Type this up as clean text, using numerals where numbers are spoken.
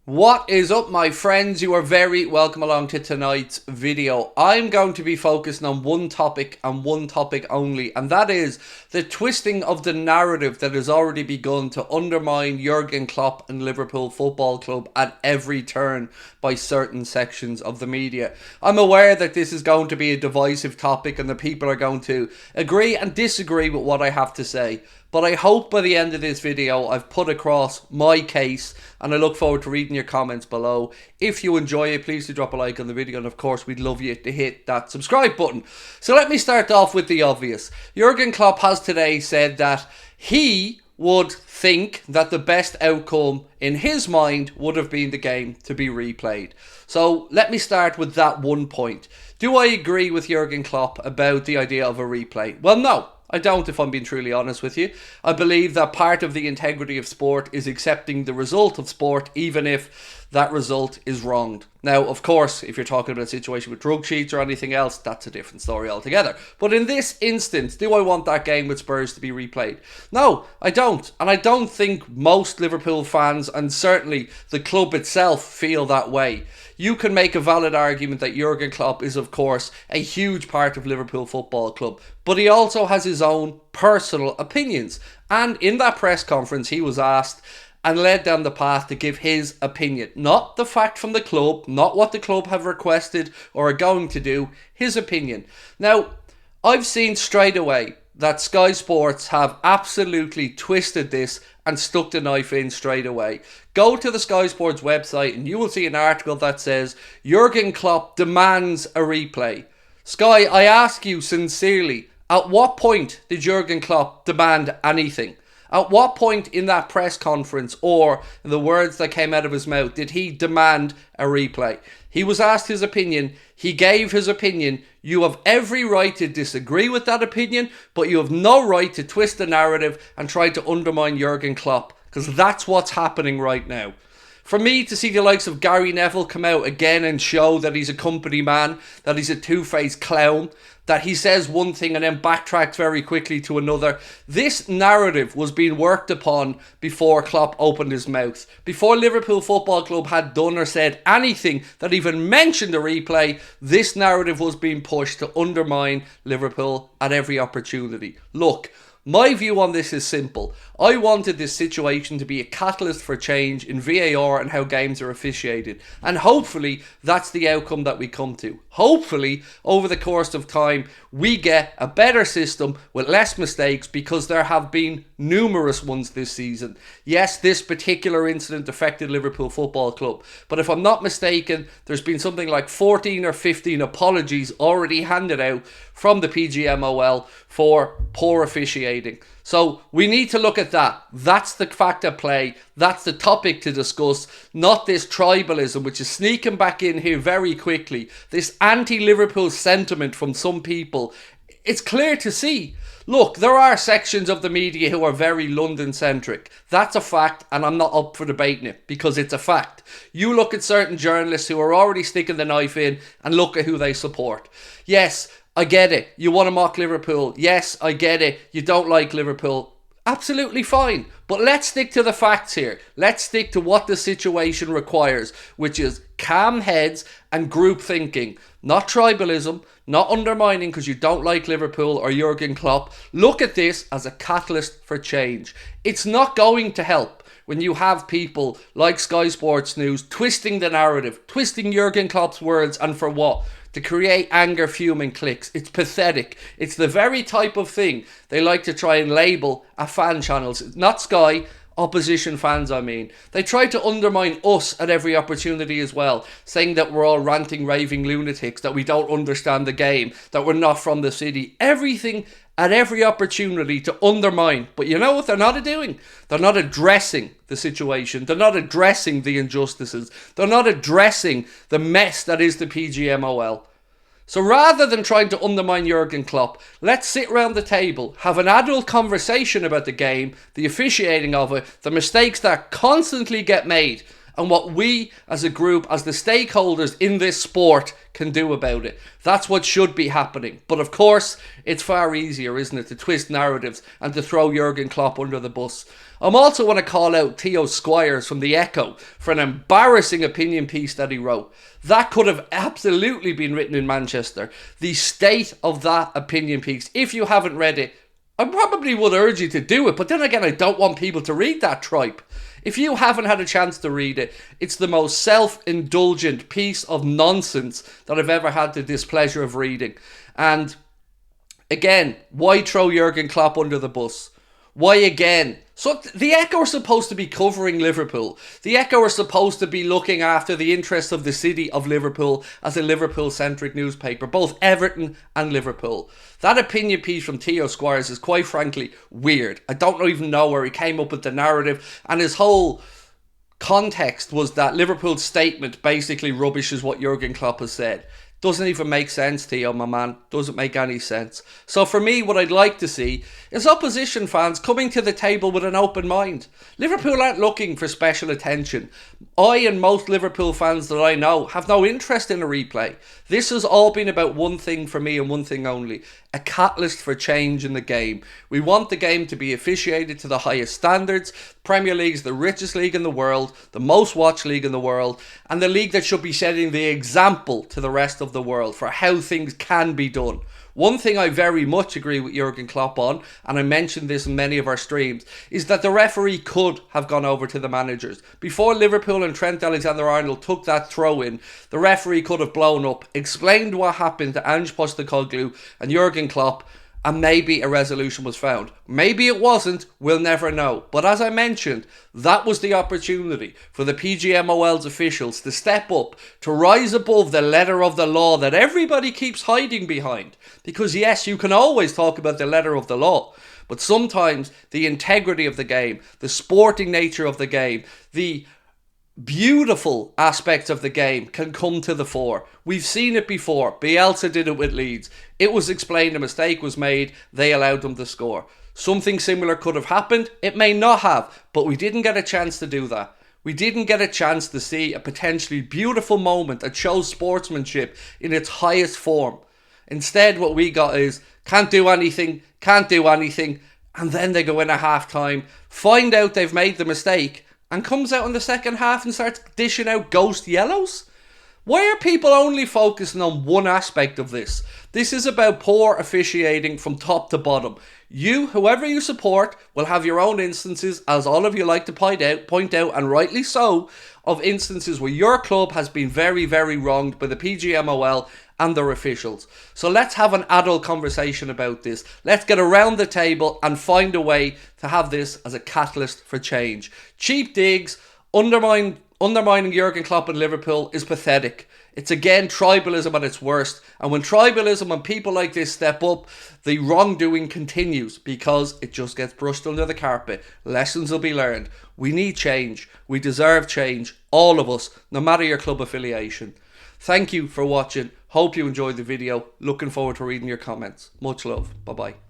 What is up, my friends? You are very welcome along to tonight's video. I'm going to be focusing on one topic and one topic only, and that is the twisting of the narrative that has already begun to undermine Jurgen Klopp and Liverpool Football Club at every turn by certain sections of the media. I'm aware that this is going to be a divisive topic and that people are going to agree and disagree with what I have to say. But I hope by the end of this video I've put across my case, and I look forward to reading your comments below. If you enjoy it, please do drop a like on the video, and of course we'd love you to hit that subscribe button. So let me start off with the obvious. Jurgen Klopp has today said that he would think that the best outcome in his mind would have been the game to be replayed. So let me start with that one point. Do I agree with Jurgen Klopp about the idea of a replay? Well, no. I don't, if I'm being truly honest with you. I believe that part of the integrity of sport is accepting the result of sport, even if that result is wronged. Now, of course, if you're talking about a situation with drug cheats or anything else, that's a different story altogether. But in this instance, do I want that game with Spurs to be replayed? No, I don't. And I don't think most Liverpool fans, and certainly the club itself, feel that way. You can make a valid argument that Jurgen Klopp is, of course, a huge part of Liverpool Football Club, but he also has his own personal opinions. And in that press conference, he was asked and led down the path to give his opinion. Not the fact from the club, not what the club have requested or are going to do, his opinion. Now, I've seen straight away that Sky Sports have absolutely twisted this and stuck the knife in straight away. Go to the Sky Sports website and you will see an article that says Jurgen Klopp demands a replay. Sky, I ask you sincerely, at what point did Jurgen Klopp demand anything? At what point in that press conference, or in the words that came out of his mouth, did he demand a replay? He was asked his opinion. He gave his opinion. You have every right to disagree with that opinion, but you have no right to twist the narrative and try to undermine Jurgen Klopp, because that's what's happening right now. For me to see the likes of Gary Neville come out again and show that he's a company man, that he's a two-faced clown, that he says one thing and then backtracks very quickly to another. This narrative was being worked upon before Klopp opened his mouth. Before Liverpool Football Club had done or said anything that even mentioned a replay, this narrative was being pushed to undermine Liverpool at every opportunity. Look, my view on this is simple. I wanted this situation to be a catalyst for change in VAR and how games are officiated. And hopefully that's the outcome that we come to. Hopefully over the course of time we get a better system with less mistakes, because there have been numerous ones this season. Yes, this particular incident affected Liverpool Football Club, but if I'm not mistaken, there's been something like 14 or 15 apologies already handed out from the PGMOL for poor officiating. So we need to look at that. That's the fact at play. That's the topic to discuss, not this tribalism which is sneaking back in here very quickly. This anti-Liverpool sentiment from some people. It's clear to see. Look, there are sections of the media who are very London-centric. That's a fact, and I'm not up for debating it, because it's a fact. You look at certain journalists who are already sticking the knife in and look at who they support. Yes, I get it. You want to mock Liverpool. Yes, I get it. You don't like Liverpool. Absolutely fine. But let's stick to the facts here. Let's stick to what the situation requires, which is calm heads and group thinking. Not tribalism, not undermining because you don't like Liverpool or Jurgen Klopp. Look at this as a catalyst for change. It's not going to help when you have people like Sky Sports News twisting the narrative, twisting Jurgen Klopp's words, and for what? To create anger, fume and clicks. It's pathetic. It's the very type of thing they like to try and label at fan channels. Not Sky, opposition fans I mean. They try to undermine us at every opportunity as well, saying that we're all ranting, raving lunatics, that we don't understand the game, that we're not from the city. Everything at every opportunity to undermine. But you know what they're not doing? They're not addressing the situation. They're not addressing the injustices. They're not addressing the mess that is the PGMOL. So rather than trying to undermine Jurgen Klopp, let's sit around the table, have an adult conversation about the game, the officiating of it, the mistakes that constantly get made, and what we as a group, as the stakeholders in this sport, can do about it. That's what should be happening. But of course, it's far easier, isn't it, to twist narratives and to throw Jurgen Klopp under the bus. I'm also want to call out Theo Squires from The Echo for an embarrassing opinion piece that he wrote. That could have absolutely been written in Manchester. The state of that opinion piece, if you haven't read it, I probably would urge you to do it, but then again, I don't want people to read that tripe. If you haven't had a chance to read it, it's the most self-indulgent piece of nonsense that I've ever had the displeasure of reading. And again, why throw Jurgen Klopp under the bus? Why again? So the Echo are supposed to be covering Liverpool. The Echo are supposed to be looking after the interests of the city of Liverpool as a Liverpool-centric newspaper, both Everton and Liverpool. That opinion piece from Theo Squires is quite frankly weird. I don't even know where he came up with the narrative, and his whole context was that Liverpool's statement basically rubbishes what Jurgen Klopp has said. Doesn't even make sense, Theo, my man. Doesn't make any sense. So for me, what I'd like to see is opposition fans coming to the table with an open mind. Liverpool aren't looking for special attention. I and most Liverpool fans that I know have no interest in a replay. This has all been about one thing for me and one thing only. A catalyst for change in the game. We want the game to be officiated to the highest standards. Premier League's the richest league in the world, the most watched league in the world, and the league that should be setting the example to the rest of the world for how things can be done. One thing I very much agree with Jurgen Klopp on, and I mentioned this in many of our streams, is that the referee could have gone over to the managers. Before Liverpool and Trent Alexander-Arnold took that throw in, the referee could have blown up, explained what happened to Ange Postecoglou and Jurgen Klopp, and maybe a resolution was found. Maybe it wasn't, we'll never know. But as I mentioned, that was the opportunity for the PGMOL's officials to step up, to rise above the letter of the law that everybody keeps hiding behind. Because yes, you can always talk about the letter of the law, but sometimes the integrity of the game, the sporting nature of the game, the beautiful aspects of the game can come to the fore. We've seen it before. Bielsa did it with Leeds. It was explained, a mistake was made, they allowed them to score. Something similar could have happened. It may not have, but we didn't get a chance to do that. We didn't get a chance to see a potentially beautiful moment that shows sportsmanship in its highest form. Instead, what we got is, can't do anything, and then they go in at half-time, find out they've made the mistake, and comes out in the second half and starts dishing out ghost yellows? Why are people only focusing on one aspect of this? This is about poor officiating from top to bottom. You, whoever you support, will have your own instances, as all of you like to point out, and rightly so, of instances where your club has been very, very wronged by the PGMOL and their officials. So let's have an adult conversation about this. Let's get around the table and find a way to have this as a catalyst for change. Cheap digs, undermining Jurgen Klopp and Liverpool is pathetic. It's again tribalism at its worst. And when tribalism and people like this step up, the wrongdoing continues because it just gets brushed under the carpet. Lessons will be learned. We need change. We deserve change. All of us, no matter your club affiliation. Thank you for watching. Hope you enjoyed the video. Looking forward to reading your comments. Much love. Bye bye.